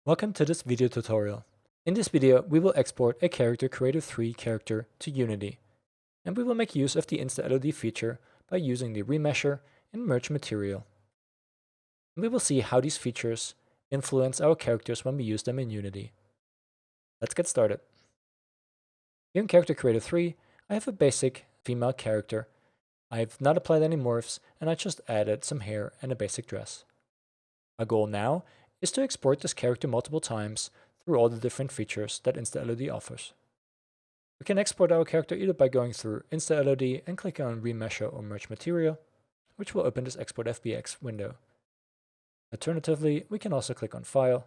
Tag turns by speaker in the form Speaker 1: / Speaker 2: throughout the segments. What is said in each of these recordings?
Speaker 1: Welcome to this video tutorial. In this video, we will export a Character Creator 3 character to Unity, and we will make use of the InstaLOD feature by using the Remesher and MergeMaterial. And we will see how these features influence our characters when we use them in Unity. Let's get started. Here in Character Creator 3, I have a basic female character. I have not applied any morphs, and I just added some hair and a basic dress. Our goal now is to export this character multiple times through all the different features that InstaLOD offers. We can export our character either by going through InstaLOD and clicking on Remesher or MergeMaterial, which will open this Export FBX window. Alternatively, we can also click on File,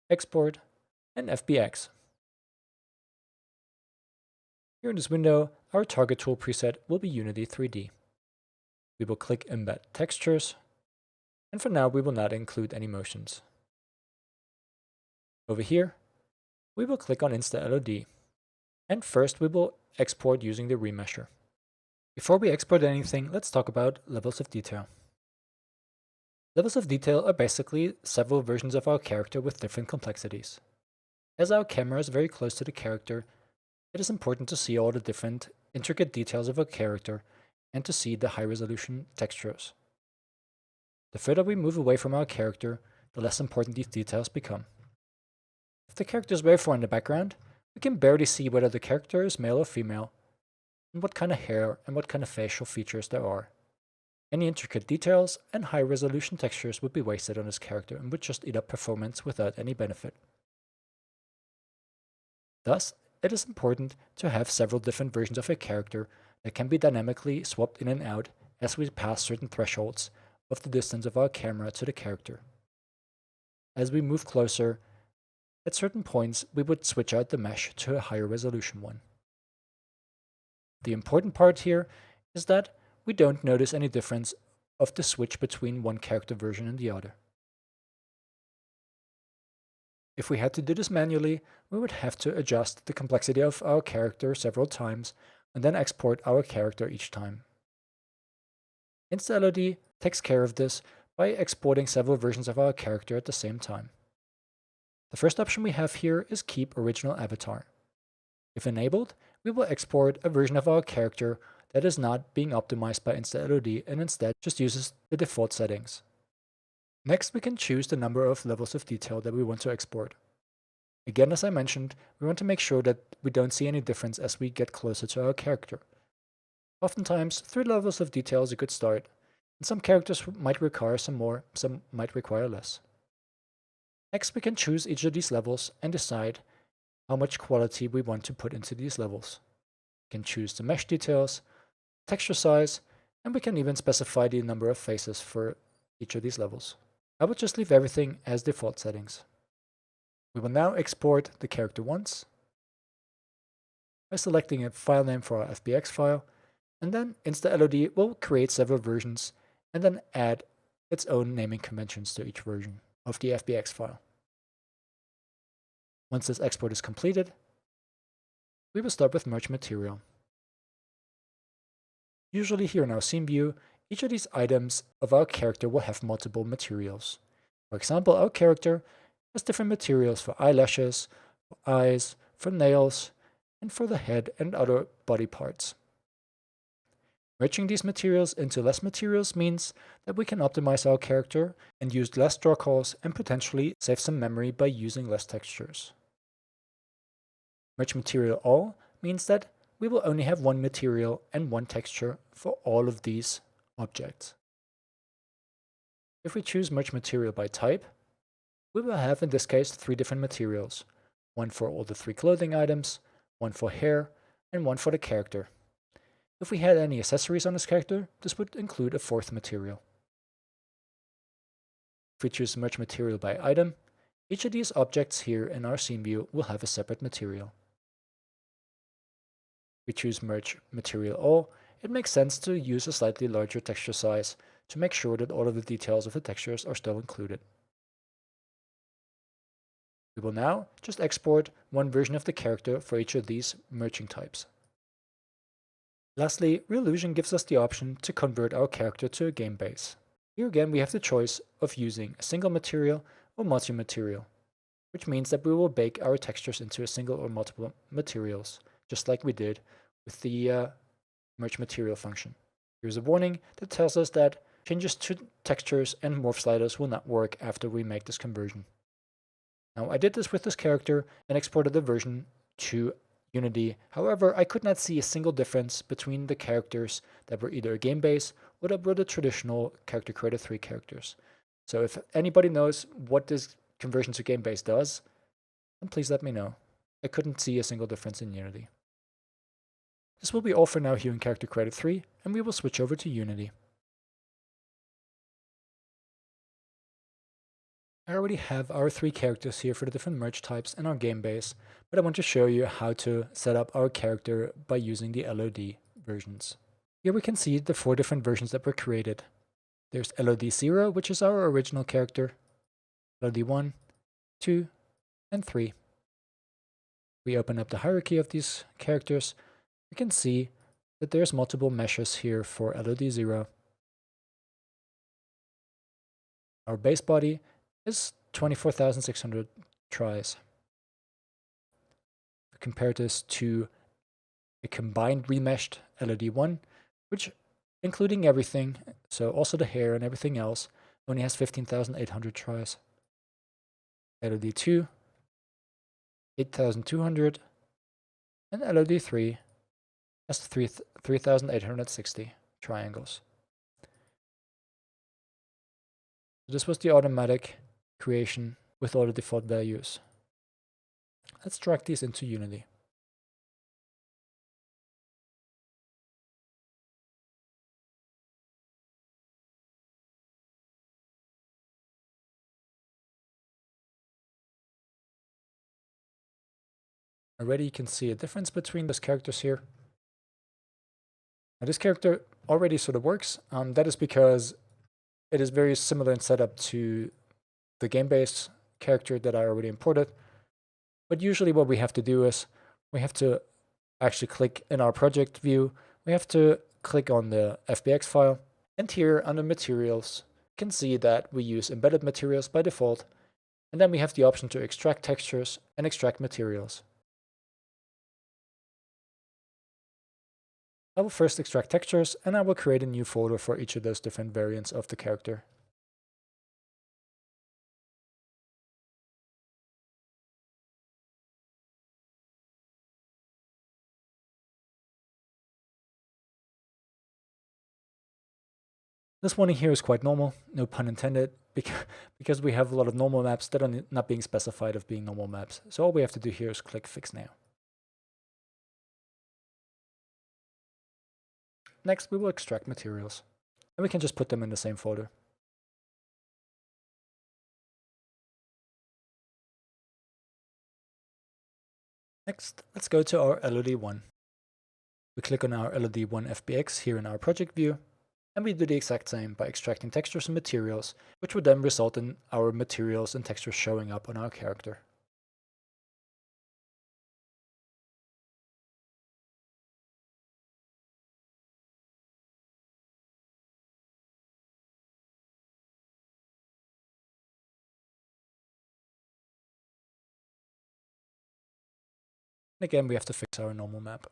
Speaker 1: Export, and FBX. Here in this window, our target tool preset will be Unity 3D. We will click Embed Textures, and for now we will not include any motions. Over here, we will click on InstaLOD, and first we will export using the remesher. Before we export anything, let's talk about levels of detail. Levels of detail are basically several versions of our character with different complexities. As our camera is very close to the character, it is important to see all the different intricate details of our character and to see the high-resolution textures. The further we move away from our character, the less important these details become. If the character is very far in the background, we can barely see whether the character is male or female, and what kind of hair and what kind of facial features there are. Any intricate details and high-resolution textures would be wasted on this character and would just eat up performance without any benefit. Thus, it is important to have several different versions of a character that can be dynamically swapped in and out as we pass certain thresholds of the distance of our camera to the character. As we move closer, at certain points we would switch out the mesh to a higher resolution one. The important part here is that we don't notice any difference of the switch between one character version and the other. If we had to do this manually, we would have to adjust the complexity of our character several times and then export our character each time. InstaLOD takes care of this by exporting several versions of our character at the same time. The first option we have here is Keep Original Avatar. If enabled, we will export a version of our character that is not being optimized by InstaLOD and instead just uses the default settings. Next, we can choose the number of levels of detail that we want to export. Again, as I mentioned, we want to make sure that we don't see any difference as we get closer to our character. Oftentimes, 3 levels of detail is a good start, and some characters might require some more, some might require less. Next, we can choose each of these levels and decide how much quality we want to put into these levels. We can choose the mesh details, texture size, and we can even specify the number of faces for each of these levels. I will just leave everything as default settings. We will now export the character once by selecting a file name for our FBX file, and then InstaLOD will create several versions and then add its own naming conventions to each version of the FBX file. Once this export is completed, we will start with MergeMaterial. Usually here in our scene view, each of these items of our character will have multiple materials. For example, our character has different materials for eyelashes, for eyes, for nails, and for the head and other body parts. Merging these materials into less materials means that we can optimize our character and use less draw calls and potentially save some memory by using less textures. Merge Material All means that we will only have one material and one texture for all of these objects. If we choose Merge Material by type, we will have in this case 3 different materials, one for all the 3 clothing items, one for hair, and one for the character. If we had any accessories on this character, this would include a 4th material. If we choose Merge Material by item, each of these objects here in our scene view will have a separate material. If we choose Merge Material All, it makes sense to use a slightly larger texture size to make sure that all of the details of the textures are still included. We will now just export one version of the character for each of these merging types. Lastly, Reallusion gives us the option to convert our character to a game base. Here again we have the choice of using a single material or multi-material. which means that we will bake our textures into a single or multiple materials, just like we did with the merge material function. Here's a warning that tells us that changes to textures and morph sliders will not work after we make this conversion. Now, I did this with this character and exported the version to Unity. However, I could not see a single difference between the characters that were either game base or that were the traditional Character Creator 3 characters. So if anybody knows what this conversion to game base does, then please let me know. I couldn't see a single difference in Unity. This will be all for now here in Character Creator 3, and we will switch over to Unity. I already have our 3 characters here for the different merge types in our game base, but I want to show you how to set up our character by using the LOD versions. Here we can see the 4 different versions that were created. There's LOD 0, which is our original character, LOD 1, 2, and 3. We open up the hierarchy of these characters. We can see that there's multiple meshes here for LOD 0. Our base body is 24,600 tries. Compare this to a combined remeshed LOD 1, which, including everything, so also the hair and everything else, only has 15,800 tries. LOD 2, 8,200, and LOD 3 has 3,860 triangles. This was the automatic creation with all the default values. Let's drag these into Unity. Already you can see a difference between those characters here. Now this character already sort of works. That is because it is very similar in setup to the game-based character that I already imported. But usually what we have to do is we have to actually click in our project view. We have to click on the FBX file. And here under materials, you can see that we use embedded materials by default. And then we have the option to extract textures and extract materials. I will first extract textures, and I will create a new folder for each of those different variants of the character. This one here is quite normal, no pun intended, because we have a lot of normal maps that are not being specified of being normal maps. So all we have to do here is click Fix Now. Next, we will extract materials, and we can just put them in the same folder. Next, let's go to our LOD1. We click on our LOD1 FBX here in our project view, and we do the exact same by extracting textures and materials, which would then result in our materials and textures showing up on our character. And again, we have to fix our normal map.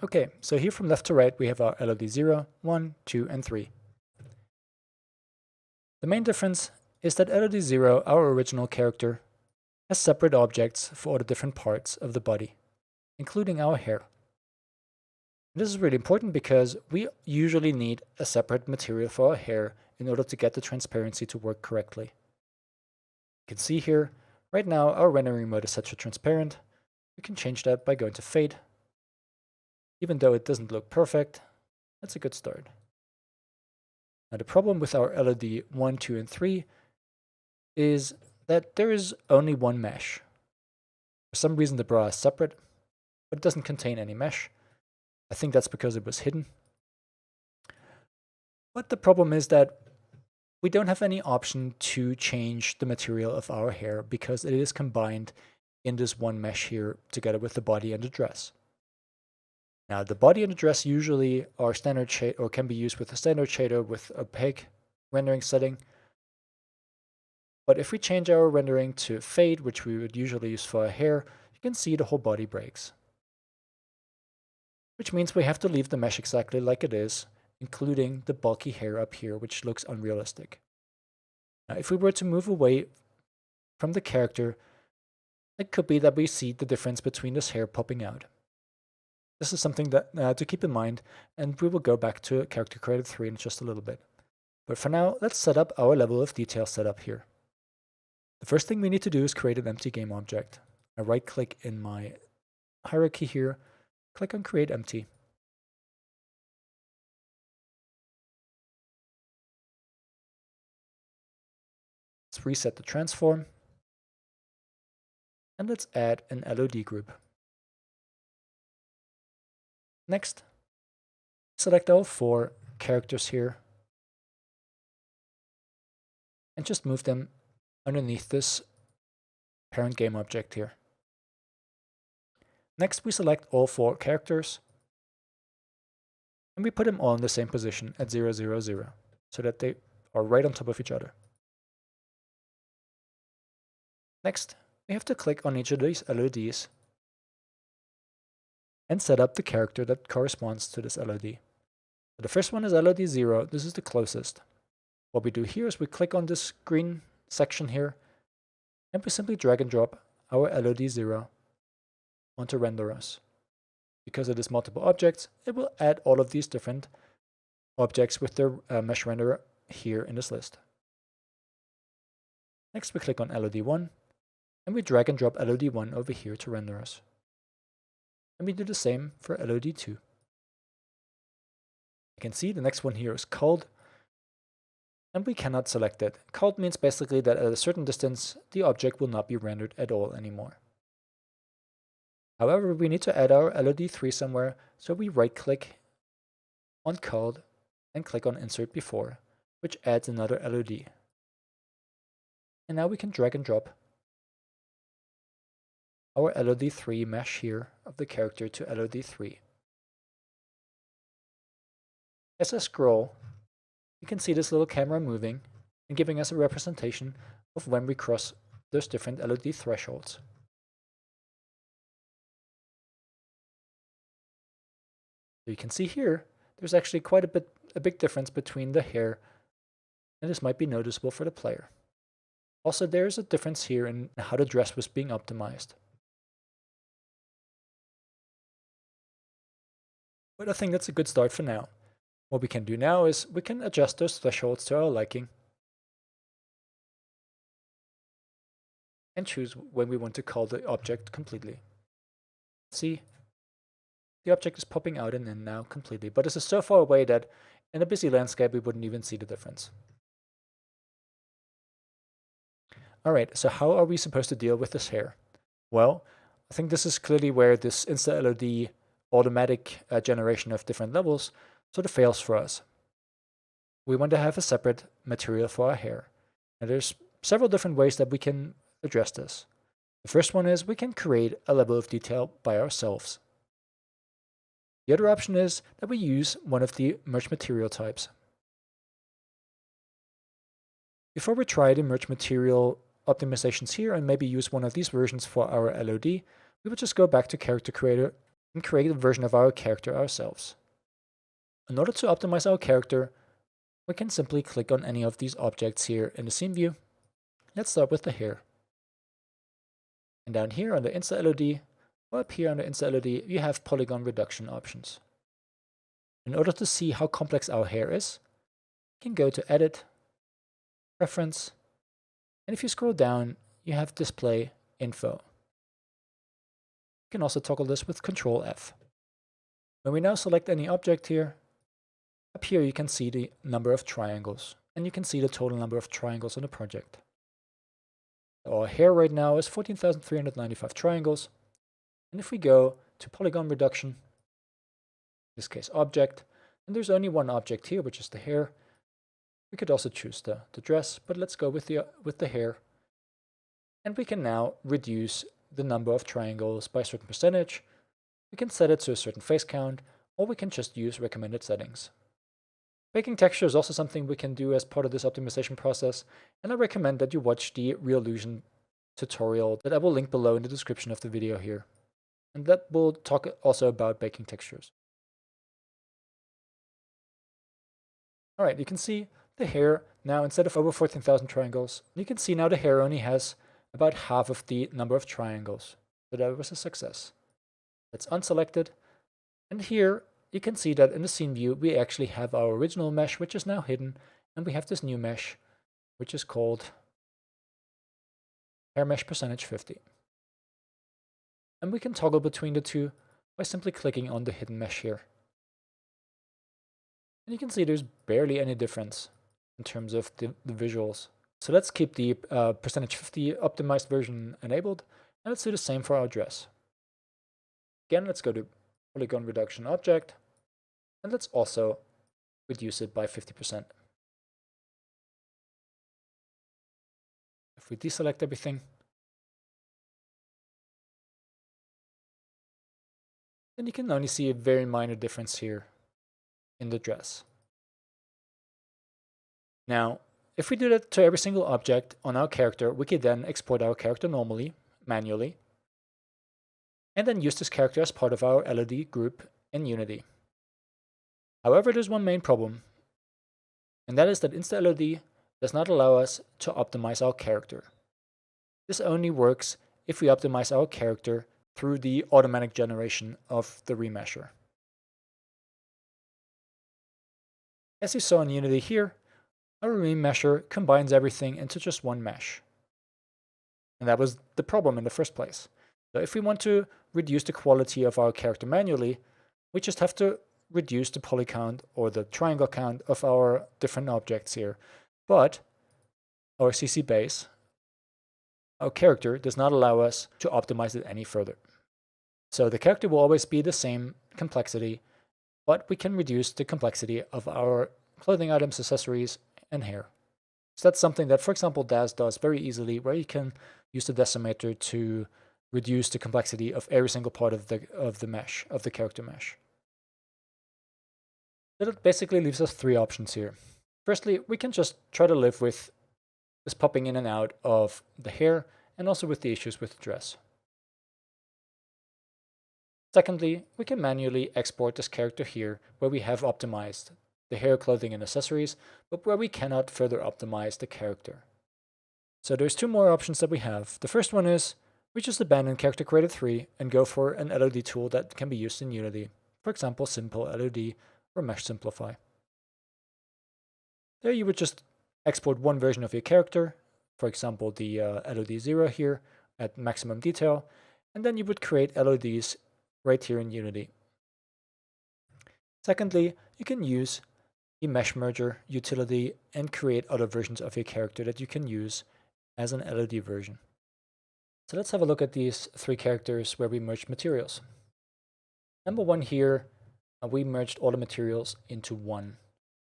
Speaker 1: Okay, so here from left to right, we have our LOD 0, 1, 2, and 3. The main difference is that LOD 0, our original character, has separate objects for all the different parts of the body, including our hair. This is really important because we usually need a separate material for our hair in order to get the transparency to work correctly. You can see here, right now our rendering mode is set to transparent. We can change that by going to fade. Even though it doesn't look perfect, that's a good start. Now the problem with our LOD 1, 2, and 3 is that there is only one mesh. For some reason the bra is separate, but it doesn't contain any mesh. I think that's because it was hidden. But the problem is that we don't have any option to change the material of our hair because it is combined in this one mesh here together with the body and the dress. Now the body and the dress usually are standard shade or can be used with a standard shader with opaque rendering setting. But if we change our rendering to fade, which we would usually use for our hair, you can see the whole body breaks. Which means we have to leave the mesh exactly like it is, including the bulky hair up here, which looks unrealistic. Now, if we were to move away from the character, it could be that we see the difference between this hair popping out. This is something that to keep in mind, and we will go back to Character Creator 3 in just a little bit. But for now, let's set up our level of detail setup here. The first thing we need to do is create an empty game object. I right-click in my hierarchy here, click on Create Empty. Let's reset the transform. And let's add an LOD group. Next, select all 4 characters here and just move them underneath this parent game object here. Next, we select all 4 characters and we put them all in the same position at 0, 0, 0 so that they are right on top of each other. Next, we have to click on each of these LODs and set up the character that corresponds to this LOD. So the first one is LOD 0. This is the closest. What we do here is we click on this green section here and we simply drag and drop our LOD 0 onto RenderUs. Because it is multiple objects, it will add all of these different objects with their mesh renderer here in this list. Next, we click on LOD 1 and we drag and drop LOD 1 over here to RenderUs. And we do the same for LOD 2. You can see the next one here is culled, and we cannot select it. Culled means basically that at a certain distance, the object will not be rendered at all anymore. However, we need to add our LOD 3 somewhere, so we right-click on culled and click on Insert Before, which adds another LOD. And now we can drag and drop our LOD 3 mesh here of the character to LOD 3. As I scroll, you can see this little camera moving and giving us a representation of when we cross those different LOD thresholds. So you can see here, there's actually quite a big difference between the hair, and this might be noticeable for the player. Also, there's a difference here in how the dress was being optimized. But I think that's a good start for now. What we can do now is we can adjust those thresholds to our liking and choose when we want to cull the object completely. See, the object is popping out and in now completely, but this is so far away that in a busy landscape we wouldn't even see the difference. Alright, so how are we supposed to deal with this hair? Well, I think this is clearly where this InstaLOD automatic generation of different levels sort of fails for us. We want to have a separate material for our hair. And there's several different ways that we can address this. The first one is we can create a level of detail by ourselves. The other option is that we use one of the merge material types. Before we try the merge material optimizations here and maybe use one of these versions for our LOD, we will just go back to Character Creator and create a version of our character ourselves. In order to optimize our character, we can simply click on any of these objects here in the scene view. Let's start with the hair. And down here under InstaLOD, or up here under InstaLOD, you have Polygon Reduction options. In order to see how complex our hair is, you can go to Edit, Preference, and if you scroll down, you have Display Info. You can also toggle this with Control F. When we now select any object here, up here you can see the number of triangles, and you can see the total number of triangles on the project. Our hair right now is 14,395 triangles. And if we go to Polygon Reduction, in this case object, and there's only one object here, which is the hair. We could also choose the dress, but let's go with the hair. And we can now reduce the number of triangles by a certain percentage. We can set it to a certain face count, or we can just use recommended settings. Baking texture is also something we can do as part of this optimization process, and I recommend that you watch the Reallusion tutorial that I will link below in the description of the video here. And that will talk also about baking textures. Alright, you can see the hair now, instead of over 14,000 triangles, you can see now the hair only has about half of the number of triangles. So that was a success. Let's unselect it. And here you can see that in the scene view, we actually have our original mesh, which is now hidden. And we have this new mesh, which is called hair mesh percentage 50. And we can toggle between the two by simply clicking on the hidden mesh here. And you can see there's barely any difference in terms of the visuals. So let's keep the percentage 50 optimized version enabled, and let's do the same for our dress. Again, let's go to Polygon Reduction Object, and let's also reduce it by 50%. If we deselect everything, then you can only see a very minor difference here in the dress. Now, if we do that to every single object on our character, we could then export our character normally, manually, and then use this character as part of our LOD group in Unity. However, there's one main problem, and that is that InstaLOD does not allow us to optimize our character. This only works if we optimize our character through the automatic generation of the remesher. As you saw in Unity here, our remesher combines everything into just one mesh. And that was the problem in the first place. So if we want to reduce the quality of our character manually, we just have to reduce the poly count or the triangle count of our different objects here. But our CC base, our character, does not allow us to optimize it any further. So the character will always be the same complexity, but we can reduce the complexity of our clothing items, accessories, and hair. So that's something that, for example, Daz does very easily, where you can use the decimator to reduce the complexity of every single part of the mesh, of the character mesh. That basically leaves us three options here. Firstly, we can just try to live with this popping in and out of the hair, and also with the issues with the dress. Secondly, we can manually export this character here, where we have optimized the hair, clothing, and accessories, but where we cannot further optimize the character. So there's two more options that we have. The first one is we just abandon Character Creator 3 and go for an LOD tool that can be used in Unity. For example, Simple LOD or Mesh Simplify. There you would just export one version of your character, for example the LOD 0 here at maximum detail, and then you would create LODs right here in Unity. Secondly, you can use the Mesh Merger utility and create other versions of your character that you can use as an LOD version. So let's have a look at these three characters where we merged materials. Number one here, we merged all the materials into one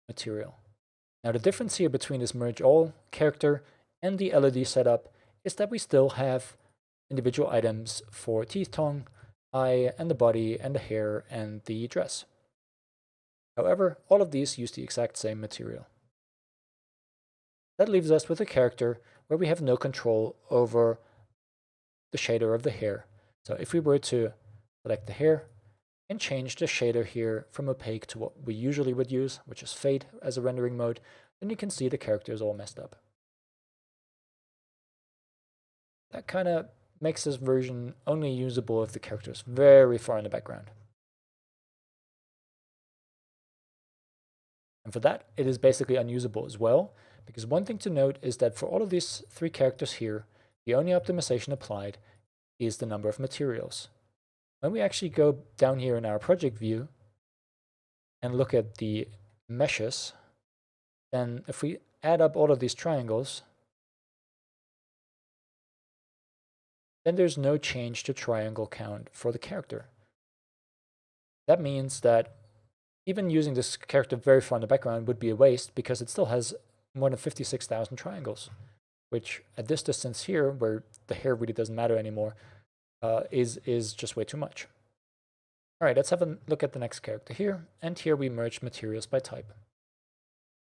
Speaker 1: material. Now the difference here between this merge all character and the LOD setup is that we still have individual items for teeth, tongue, eye, and the body, and the hair, and the dress. However, all of these use the exact same material. That leaves us with a character where we have no control over the shader of the hair. So if we were to select the hair and change the shader here from opaque to what we usually would use, which is fade as a rendering mode, then you can see the character is all messed up. That kind of makes this version only usable if the character is very far in the background. And for that, it is basically unusable as well, because one thing to note is that for all of these three characters here, the only optimization applied is the number of materials. When we actually go down here in our project view and look at the meshes, then if we add up all of these triangles, then there's no change to triangle count for the character. That means that even using this character very far in the background would be a waste because it still has more than 56,000 triangles, which at this distance here, where the hair really doesn't matter anymore, is just way too much. All right, let's have a look at the next character here. And here we merge materials by type,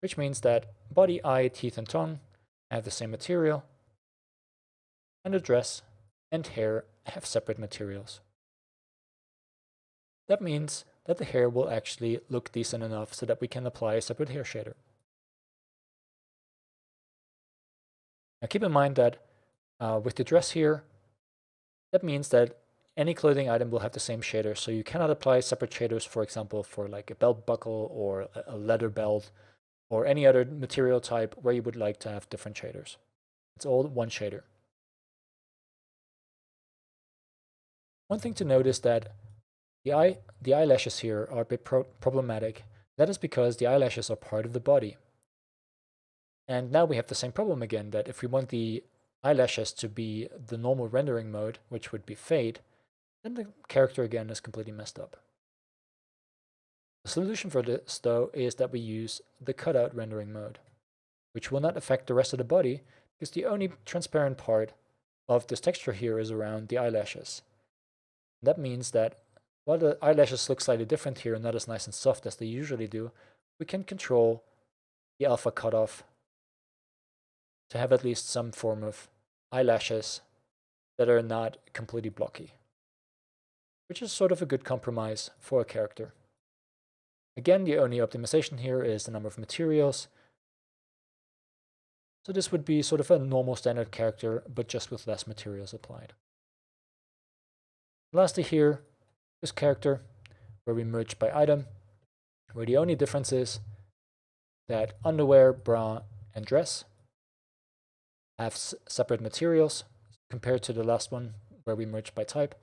Speaker 1: which means that body, eye, teeth, and tongue have the same material, and the dress and hair have separate materials. That means that the hair will actually look decent enough so that we can apply a separate hair shader. Now keep in mind that with the dress here, that means that any clothing item will have the same shader, so you cannot apply separate shaders, for example, for like a belt buckle or a leather belt or any other material type where you would like to have different shaders. It's all one shader. One thing to note is that the eyelashes here are a bit problematic. That is because the eyelashes are part of the body. And now we have the same problem again, that if we want the eyelashes to be the normal rendering mode, which would be fade, then the character again is completely messed up. The solution for this, though, is that we use the cutout rendering mode, which will not affect the rest of the body because the only transparent part of this texture here is around the eyelashes. That means that while the eyelashes look slightly different here and not as nice and soft as they usually do, we can control the alpha cutoff to have at least some form of eyelashes that are not completely blocky, which is sort of a good compromise for a character. Again, the only optimization here is the number of materials. So this would be sort of a normal standard character, but just with less materials applied. Lastly here, this character, where we merge by item, where the only difference is that underwear, bra, and dress have separate materials compared to the last one where we merge by type.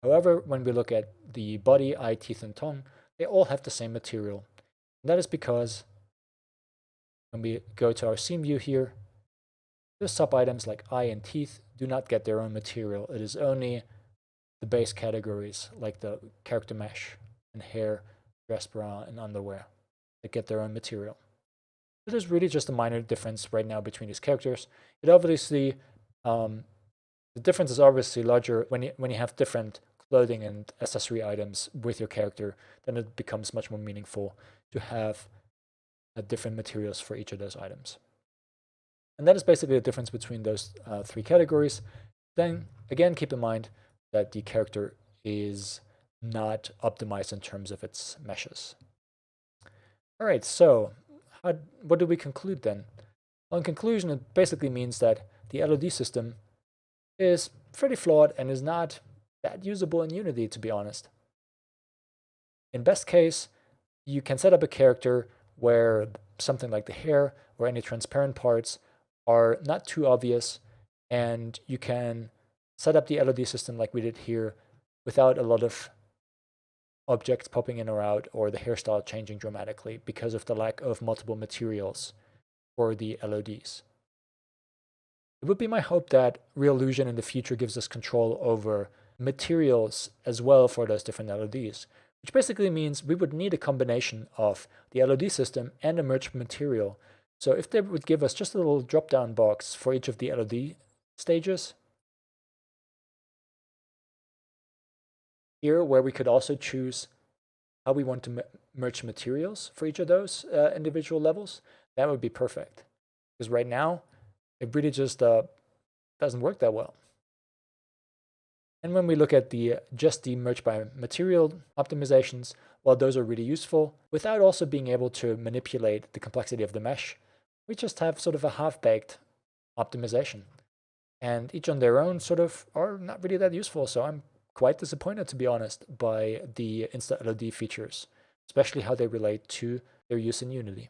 Speaker 1: However, when we look at the body, eye, teeth, and tongue, they all have the same material. And that is because when we go to our scene view here, the sub-items like eye and teeth do not get their own material. It is only the base categories like the character mesh and hair, dress, bra, and underwear that get their own material. So there's really just a minor difference right now between these characters. It obviously, the difference is obviously larger when you have different clothing and accessory items with your character. Then it becomes much more meaningful to have different materials for each of those items. And that is basically the difference between those three categories. Then again, keep in mind that the character is not optimized in terms of its meshes. All right, so what do we conclude then? Well, in conclusion, it basically means that the LOD system is pretty flawed and is not that usable in Unity, to be honest. In best case, you can set up a character where something like the hair or any transparent parts are not too obvious, and you can set up the LOD system like we did here without a lot of objects popping in or out or the hairstyle changing dramatically because of the lack of multiple materials for the LODs. It would be my hope that Reallusion in the future gives us control over materials as well for those different LODs, which basically means we would need a combination of the LOD system and a merged material. So if they would give us just a little drop-down box for each of the LOD stages, here where we could also choose how we want to merge materials for each of those individual levels, that would be perfect. Because right now, it really just doesn't work that well. And when we look at just the merge by material optimizations, while those are really useful, without also being able to manipulate the complexity of the mesh, we just have sort of a half-baked optimization. And each on their own sort of are not really that useful. So I'm quite disappointed, to be honest, by the InstaLOD features, especially how they relate to their use in Unity.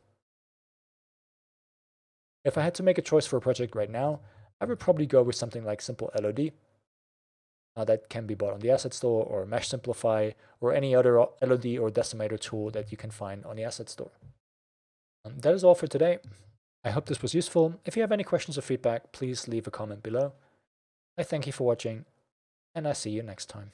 Speaker 1: If I had to make a choice for a project right now, I would probably go with something like Simple LOD. That can be bought on the AssetStore or Mesh Simplify or any other LOD or decimator tool that you can find on the AssetStore. That is all for today. I hope this was useful. If you have any questions or feedback, please leave a comment below. I thank you for watching, and I see you next time.